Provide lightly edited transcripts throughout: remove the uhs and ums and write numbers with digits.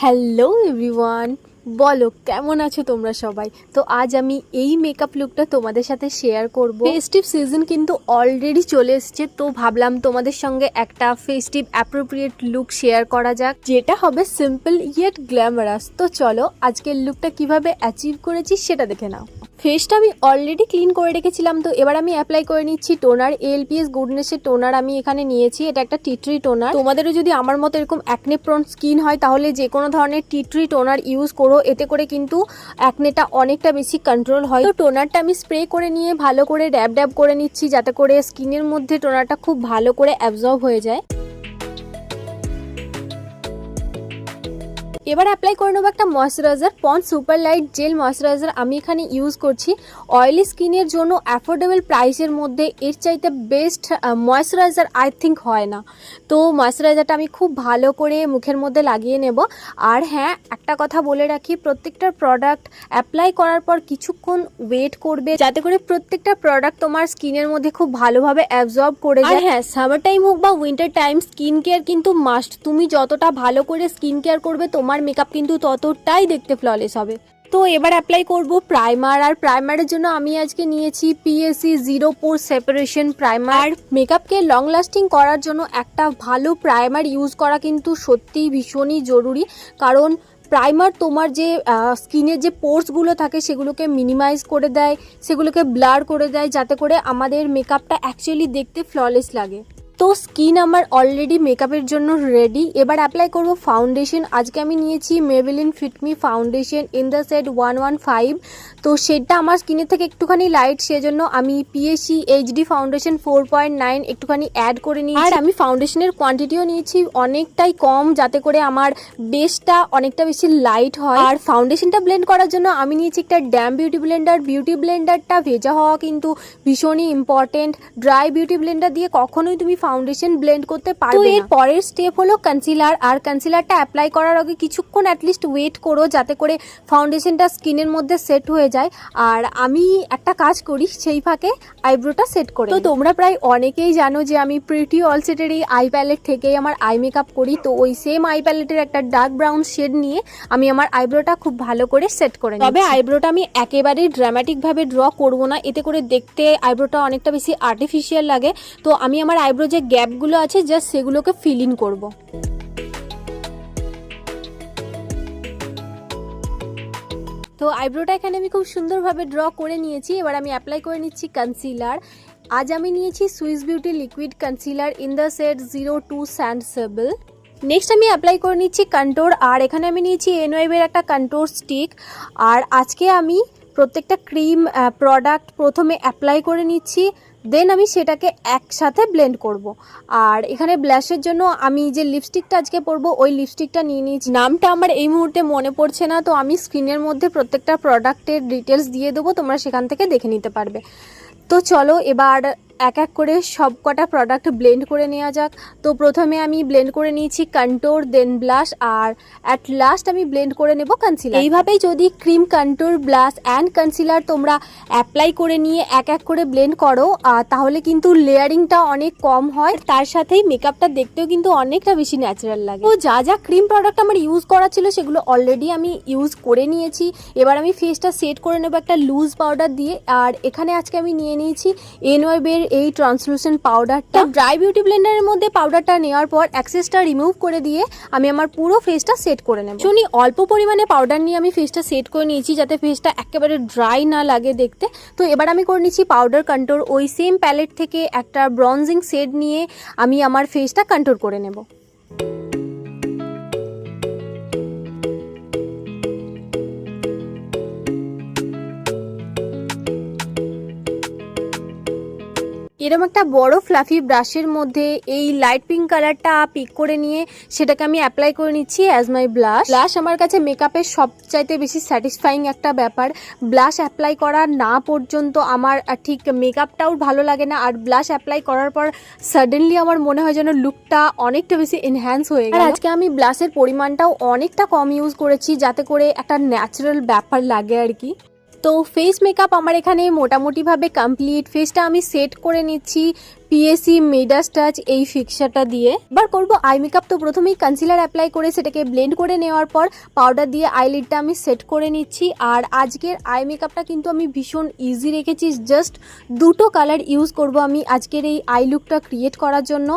Hello everyone, বলো কেমন আছো তোমরা সবাই। তো আজ আমি এই মেকআপ লুকটা তোমাদের সাথে শেয়ার করব। ফেস্টিভ সিজন কিন্তু অলরেডি চলে এসেছে, তো ভাবলাম তোমাদের সঙ্গে একটা ফেস্টিভ অ্যাপ্রোপ্রিয়েট লুক শেয়ার করা যাক, যেটা হবে সিম্পল ইয়েট গ্ল্যামারাস। তো চলো আজকের লুকটা কিভাবে অ্যাচিভ করেছি সেটা দেখে নাও। ফেসটা আমি অলরেডি ক্লিন করে রেখেছিলাম, তো এবার আমি অ্যাপ্লাই করে নিচ্ছি টোনার। ALPS গুডনেসের টোনার আমি এখানে নিয়েছি, এটা একটা টি ট্রি টোনার। তোমাদেরও যদি আমার মতো এরকম অ্যাকনে প্রোন স্কিন হয় তাহলে যে কোনো ধরনের টি ট্রি টোনার ইউজ করো, এতে করে কিন্তু অ্যাকনেটা অনেকটা বেশি কন্ট্রোল হয়। তো টোনারটা আমি স্প্রে করে নিয়ে ভালো করে ড্যাব ড্যাব করে নিচ্ছি, যাতে করে স্কিনের মধ্যে টোনারটা খুব ভালো করে অ্যাবজর্ব হয়ে যায়। এবার অ্যাপ্লাই করে নেবো একটা moisturiser, pond's super light gel moisturiser আমি এখানে ইউজ করছি। অয়েলি স্কিনের জন্য অ্যাফোর্ডেবল প্রাইসের মধ্যে এর চাইতে বেস্ট ময়শ্চারাইজার আই থিঙ্ক হয় না। তো ময়শ্চারাইজারটা আমি খুব ভালো করে মুখের মধ্যে লাগিয়ে নেব। আর হ্যাঁ, একটা কথা বলে রাখি, প্রত্যেকটা প্রোডাক্ট অ্যাপ্লাই করার পর কিছুক্ষণ ওয়েট করবে, যাতে করে প্রত্যেকটা প্রোডাক্ট তোমার স্কিনের মধ্যে খুব ভালোভাবে অ্যাবজর্ব করে যায়। হ্যাঁ, সামার টাইম হোক বা উইন্টার টাইম, স্কিন কেয়ার কিন্তু মাস্ট। তুমি যতটা ভালো করে স্কিন কেয়ার করবে, তোমার মেকআপ কিন্তু ততটাই দেখতে ফ্ললেস হবে। তো এবার অ্যাপ্লাই করব প্রাইমার। আর প্রাইমারের জন্য আমি আজকে নিয়েছি PSC 0 পোর সেপারেশন প্রাইমার। মেকআপকে লং লাস্টিং করার জন্য একটা ভালো প্রাইমার ইউজ করা কিন্তু সত্যিই ভীষণই জরুরি, কারণ প্রাইমার তোমার যে স্কিনের যে পোর্সগুলো থাকে সেগুলোকে মিনিমাইজ করে দেয়, সেগুলোকে ব্লার করে দেয়, যাতে করে আমাদের মেকআপটা অ্যাকচুয়ালি দেখতে ফ্ললেস লাগে। তো স্কিন আমার অলরেডি মেকআপের জন্য রেডি। এবার অ্যাপ্লাই করব ফাউন্ডেশন। আজকে আমি নিয়েছি Maybelline fit me foundation in the shade 115। তো শেডটা আমার স্কিনের থেকে একটুখানি লাইট, সেজন্য আমি PSC HD ফাউন্ডেশন 4.9 একটুখানি অ্যাড করে নিয়েছি। আর আমি ফাউন্ডেশনের কোয়ান্টিটিও নিয়েছি অনেকটাই কম, যাতে করে আমার বেসটা অনেকটা বেশি লাইট হয়। আর ফাউন্ডেশনটা ব্লেন্ড করার জন্য আমি নিয়েছি একটা ড্যাম বিউটি ব্লেন্ডার। বিউটি ব্লেন্ডারটা ভেজা হওয়া কিন্তু ভীষণই ইম্পর্টেন্ট। ড্রাই বিউটি ব্লেন্ডার দিয়ে কখনোই তুমি ফাউন্ডেশন ব্লেন্ড করতে পারবে না। তো এর পরের স্টেপ হলো কনসিলার। আর কনসিলারটা অ্যাপ্লাই করার আগে কিছুক্ষণ অ্যাটলিস্ট ওয়েট করো, যাতে করে ফাউন্ডেশনটা স্কিনের মধ্যে সেট হয়ে যায়। আর আমি একটা কাজ করি, সেই ফাঁকে আইব্রোটা সেট করে। তো তোমরা প্রায় অনেকেই জানো যে আমি প্রিটি অল সেটের এই আই প্যালেট থেকেই আমার আই মেকআপ করি। তো ওই সেম আই প্যালেটের একটা ডার্ক ব্রাউন শেড নিয়ে আমি আমার আইব্রোটা খুব ভালো করে সেট করে নিই। তবে আইব্রোটা আমি একেবারেই ড্রামাটিক ভাবে ড্র করব না, এতে করে দেখতে আইব্রোটা অনেকটা বেশি আর্টিফিশিয়াল লাগে। তো আমি আমার আইব্রো যে গ্যাপগুলো আছে জাস্ট সেগুলোকে ফিল ইন করবো। তো আইব্রোটা এখানে আমি খুব সুন্দরভাবে ড্র করে নিয়েছি। এবার আমি অ্যাপ্লাই করে নিচ্ছি কনসিলার। আজ আমি নিয়েছি swiss beauty liquid concealer in the shade 02 sand sable. Next আমি অ্যাপ্লাই করে নিচ্ছি কন্ট্রোর। আর এখানে আমি নিয়েছি NYB-এর একটা কন্ট্রোর স্টিক। আর আজকে আমি প্রত্যেকটা ক্রিম প্রোডাক্ট প্রথমে অ্যাপ্লাই করে নিচ্ছি, দেন আমি সেটাকে একসাথে ব্লেন্ড করব। আর এখানে ব্লাশের জন্য আমি যে লিপস্টিকটা আজকে পরবো ওই লিপস্টিকটা নিয়ে নিয়েছি। নামটা আমার এই মুহূর্তে মনে পড়ছে না, তো আমি স্ক্রিনের মধ্যে প্রত্যেকটা প্রোডাক্টের ডিটেলস দিয়ে দেবো, তোমরা সেখান থেকে দেখে নিতে পারবে। তো চলো এবার এক এক করে সব কটা প্রোডাক্ট ব্লেন্ড করে নেওয়া যাক। তো প্রথমে আমি ব্লেন্ড করে নিয়েছি কন্ট্রোর, দেন ব্লাশ, আর অ্যাট লাস্ট আমি ব্লেন্ড করে নেব কনসিলার। এইভাবেই যদি cream, contour, blush and concealer তোমরা অ্যাপ্লাই করে নিয়ে এক এক করে ব্লেন্ড করো, তাহলে কিন্তু লেয়ারিংটা অনেক কম হয়, তার সাথেই মেকআপটা দেখতেও কিন্তু অনেকটা বেশি ন্যাচারাল লাগে। তো যা যা ক্রিম প্রোডাক্ট আমার ইউজ করা ছিল সেগুলো অলরেডি আমি ইউজ করে নিয়েছি। এবার আমি ফেসটা সেট করে নেবো একটা লুজ পাউডার দিয়ে। আর এখানে আজকে আমি নিয়ে নিয়েছি NYB-এর এই ট্রান্সলুসেন্ট পাউডারটা। ড্রাই বিউটি ব্লেন্ডারের মধ্যে পাউডারটা নেওয়ার পর এক্সেসটা রিমুভ করে দিয়ে আমি আমার পুরো ফেসটা সেট করে নেব। শুনি অল্প পরিমাণে পাউডার নিয়ে আমি ফেসটা সেট করে নিয়েছি, যাতে ফেসটা একেবারে ড্রাই না লাগে দেখতে। তো এবার আমি করে নিচ্ছি পাউডার কন্ট্রোর। ওই সেম প্যালেট থেকে একটা ব্রঞ্জিং শেড নিয়ে আমি আমার ফেসটা কন্ট্রোর করে নেব। এরকম একটা বড় ফ্লাফি ব্রাশের মধ্যে এই লাইট পিঙ্ক কালারটা পিক করে নিয়ে সেটাকে আমি অ্যাপ্লাই করে নিচ্ছি অ্যাজ মাই ব্লাশ। ব্লাশ আমার কাছে মেকআপের সবচাইতে বেশি স্যাটিসফাইং একটা ব্যাপার। ব্লাশ অ্যাপ্লাই করা না পর্যন্ত আমার ঠিক মেকআপটাও ভালো লাগে না, আর ব্লাশ অ্যাপ্লাই করার পর সাডেনলি আমার মনে হয় যেন লুকটা অনেকটা বেশি এনহ্যান্স হয়ে গেল। আজকে আমি ব্লাশের পরিমাণটাও অনেকটা কম ইউজ করেছি, যাতে করে একটা ন্যাচারাল ব্যাপার লাগে আর কি। তো ফেস মেকআপ আমার এখানে মোটামুটিভাবে কমপ্লিট। ফেসটা আমি সেট করে নিচ্ছি পিএসি মিডাস টাচ এই ফিক্সারটা দিয়ে। এবার করব আই মেকআপ। তো প্রথমেই কনসিলার অ্যাপ্লাই করে সেটাকে ব্লেন্ড করে নেওয়ার পর পাউডার দিয়ে আইলিডটা আমি সেট করে নিচ্ছি। আর আজকের আই মেকআপটা কিন্তু আমি ভীষণ ইজি রেখেছি, জাস্ট দুটো কালার ইউজ করব আমি আজকের এই আই লুকটা ক্রিয়েট করার জন্য।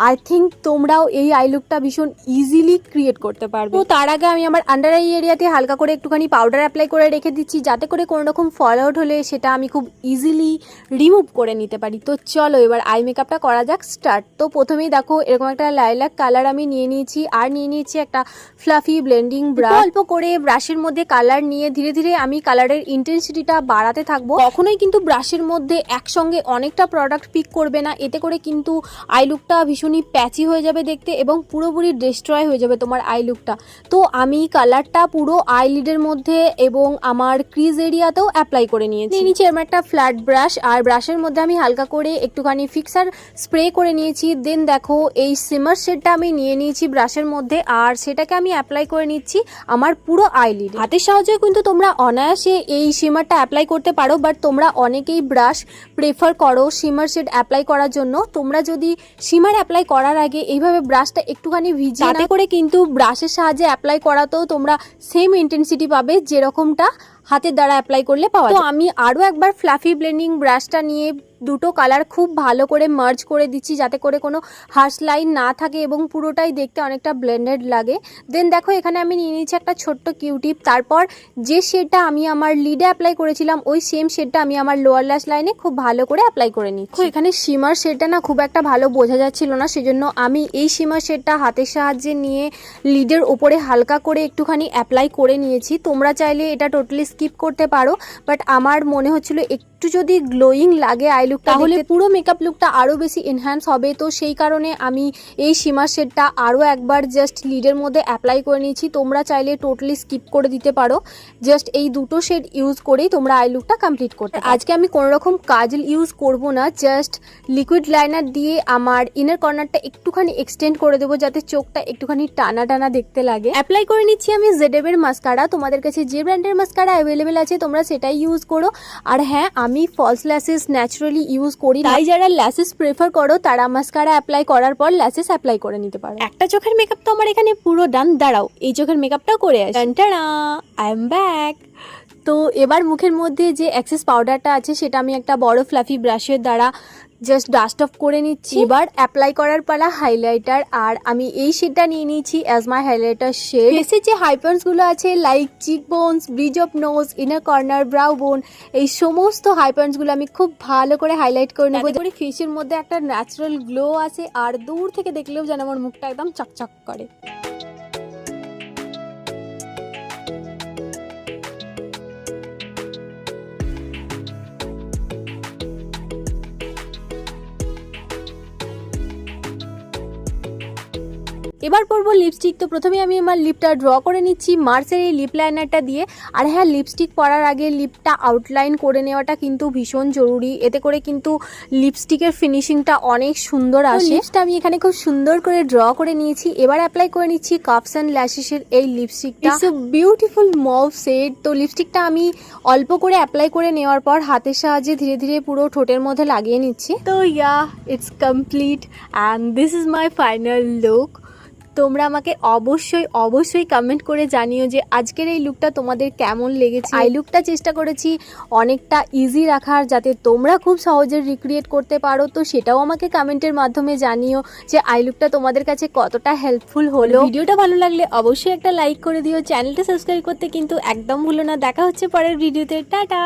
আই থিঙ্ক তোমরাও এই আই লুকটা ভীষণ ইজিলি ক্রিয়েট করতে পারবে। তো তার আগে আমি আমার আন্ডার আই এরিয়াতে হালকা করে একটুখানি পাউডার অ্যাপ্লাই করে রেখে দিচ্ছি, যাতে করে কোনো রকম ফল আউট হলে সেটা আমি খুব ইজিলি রিমুভ করে নিতে পারি। তো চলো এবার আই মেকআপটা করা যাক, স্টার্ট। তো প্রথমেই দেখো এরকম একটা লাইলাক কালার আমি নিয়ে নিয়েছি, আর নিয়ে নিয়েছি একটা ফ্লাফি ব্লেন্ডিং ব্রাশ। অল্প করে ব্রাশের মধ্যে কালার নিয়ে ধীরে ধীরে আমি কালারের ইন্টেন্সিটিটা বাড়াতে থাকবো। কখনোই কিন্তু ব্রাশের মধ্যে একসঙ্গে অনেকটা প্রোডাক্ট পিক করবে না, এতে করে কিন্তু আই লুকটা ভীষণই প্যাচি হয়ে যাবে দেখতে এবং পুরোপুরি ডিস্ট্রয় হয়ে যাবে তোমার আই লুকটা। তো আমি কালারটা পুরো আইলিডের মধ্যে এবং আমার ক্রিজ এরিয়াতেও অ্যাপ্লাই করে নিয়েছি। এরকম একটা ফ্ল্যাট ব্রাশ, আর ব্রাশের মধ্যে আমি হালকা করে একটুখানি ফিক্সার স্প্রে করে নিয়েছি। দেন দেখো এই সিমার শেডটা আমি নিয়ে নিয়েছি ব্রাশের মধ্যে, আর সেটাকে আমি অ্যাপ্লাই করে নিচ্ছি আমার পুরো আইলিডে। হাতের সাহায্যে কিন্তু তোমরা অনায়াসে এই শিমারটা অ্যাপ্লাই করতে পারো, বাট তোমরা অনেকেই ব্রাশ প্রেফার করো শিমার শেড অ্যাপ্লাই করার জন্য। তোমরা যদি শিমার অ্যাপ্লাই করার আগে এইভাবে ব্রাশটা একটুখানি ভিজিয়ে, তাতে করে কিন্তু ব্রাশের সাহায্যে অ্যাপ্লাই করাতেও তোমরা সেম ইন্টেন্সিটি পাবে যেরকমটা হাতের দ্বারা অ্যাপ্লাই করলে পাওয়া যায়। তো আমি আরও একবার ফ্লাফি ব্লেন্ডিং ব্রাশটা নিয়ে দুটো কালার খুব ভালো করে মার্জ করে দিচ্ছি, যাতে করে কোনো হার্শ লাইন না থাকে এবং পুরোটাই দেখতে অনেকটা ব্লেন্ডেড লাগে। দেন দেখো এখানে আমি নিয়ে নিচ্ছি একটা ছোট্ট কিউটিপ। তারপর যে শেডটা আমি আমার লিডে অ্যাপ্লাই করেছিলাম ওই সেম শেডটা আমি আমার লোয়ার ল্যাশ লাইনে খুব ভালো করে অ্যাপ্লাই করে নিচ্ছি। এখানে শিমার শেডটা না খুব একটা ভালো বোঝা যাচ্ছিল না, সেজন্য আমি এই শিমার শেডটা হাতের সাহায্যে নিয়ে লিডের ওপরে হালকা করে একটুখানি অ্যাপ্লাই করে নিয়েছি। তোমরা চাইলে এটা টোটালি স্কিপ করতে পারো, বাট আমার মনে হচ্ছিল একটু যদি গ্লোয়িং লাগে আই লুকটা, তাহলে পুরো মেকআপ লুকটা আরও বেশি এনহ্যান্স হবে। তো সেই কারণে আমি এই শিমার শেডটা আরও একবার জাস্ট লিডের মধ্যে অ্যাপ্লাই করে নিয়েছি। তোমরা চাইলে টোটালি স্কিপ করে দিতে পারো, জাস্ট এই দুটো শেড ইউজ করেই তোমরা আই লুকটা কমপ্লিট করতে। আজকে আমি কোনো রকম কাজল ইউজ করব না, জাস্ট লিকুইড লাইনার দিয়ে আমার ইনার কর্নারটা একটুখানি এক্সটেন্ড করে দেবো, যাতে চোখটা একটুখানি টানা টানা দেখতে লাগে। অ্যাপ্লাই করে নিচ্ছি আমি জেডএব এর মাস্কারা। তোমাদের কাছে যে ব্র্যান্ডের মাস্কারা অ্যাভেলেবেল আছে তোমরা সেটাই ইউজ করো। আর হ্যাঁ, আমি ফলস ল্যাশেস ন্যাচারালি ইউজ করি, তাই যারা ল্যাশেস প্রেফার করো তারা মাস্কারা অ্যাপ্লাই করার পর ল্যাশেস অ্যাপ্লাই করে নিতে পারো। একটা চোখের মেকআপ তো আমার এখানে পুরো ডান। দাঁড়াও এই চোখের মেকআপটাও করে আসি। I am back. তো এবার মুখের মধ্যে যে এক্সেস পাউডারটা আছে সেটা আমি একটা বড় ফ্লাফি ব্রাশের দ্বারা জাস্ট ডাস্ট অফ করে নিচ্ছি। এবার অ্যাপ্লাই করার পালা হাইলাইটার, আর আমি এই শেডটা নিয়ে নিয়েছি অ্যাজ মাই হাইলাইটার শেড। ফেসের যে হাইপার্সগুলো আছে like cheek bones, bridge of nose, inner corner, brow bone, এই সমস্ত হাইপার্সগুলো আমি খুব ভালো করে হাইলাইট করে নেবো, যাতে করে ফেসের মধ্যে একটা ন্যাচারাল গ্লো আছে আর দূর থেকে দেখলেও যেন আমার মুখটা একদম চকচক করে। এবার পরবো লিপস্টিক। তো প্রথমে আমি আমার লিপটা ড্র করে নিচ্ছি মার্সের এই লিপ লাইনারটা দিয়ে। আর হ্যাঁ, লিপস্টিক পরার আগে লিপটা আউটলাইন করে নেওয়াটা কিন্তু ভীষণ জরুরি, এতে করে কিন্তু লিপস্টিকের ফিনিশিংটা অনেক সুন্দর আসে। লিপসটা আমি এখানে খুব সুন্দর করে ড্র করে নিয়েছি। এবার অ্যাপ্লাই করে নিচ্ছি কাপস অ্যান্ড ল্যাশেসের এই লিপস্টিকটা। It's a beautiful mauve shade. তো লিপস্টিকটা আমি অল্প করে অ্যাপ্লাই করে নেওয়ার পর হাতের সাহায্যে ধীরে ধীরে পুরো ঠোঁটের মধ্যে লাগিয়ে নিচ্ছি। তো it's complete and this is my final look. তোমরা আমাকে অবশ্যই কমেন্ট করে জানিও যে আজকের এই লুকটা তোমাদের কেমন লেগেছে। আই লুকটা চেষ্টা করেছি অনেকটা ইজি রাখার, যাতে তোমরা খুব সহজে রিক্রিয়েট করতে পারো। তো সেটাও আমাকে কমেন্টের মাধ্যমে জানিও যে আই লুকটা তোমাদের কাছে কতটা হেল্পফুল হলো। ভিডিওটা ভালো লাগলে অবশ্যই একটা লাইক করে দিও, চ্যানেলটা সাবস্ক্রাইব করতে কিন্তু একদম ভুলো না। দেখা হচ্ছে পরের ভিডিওতে, টাটা।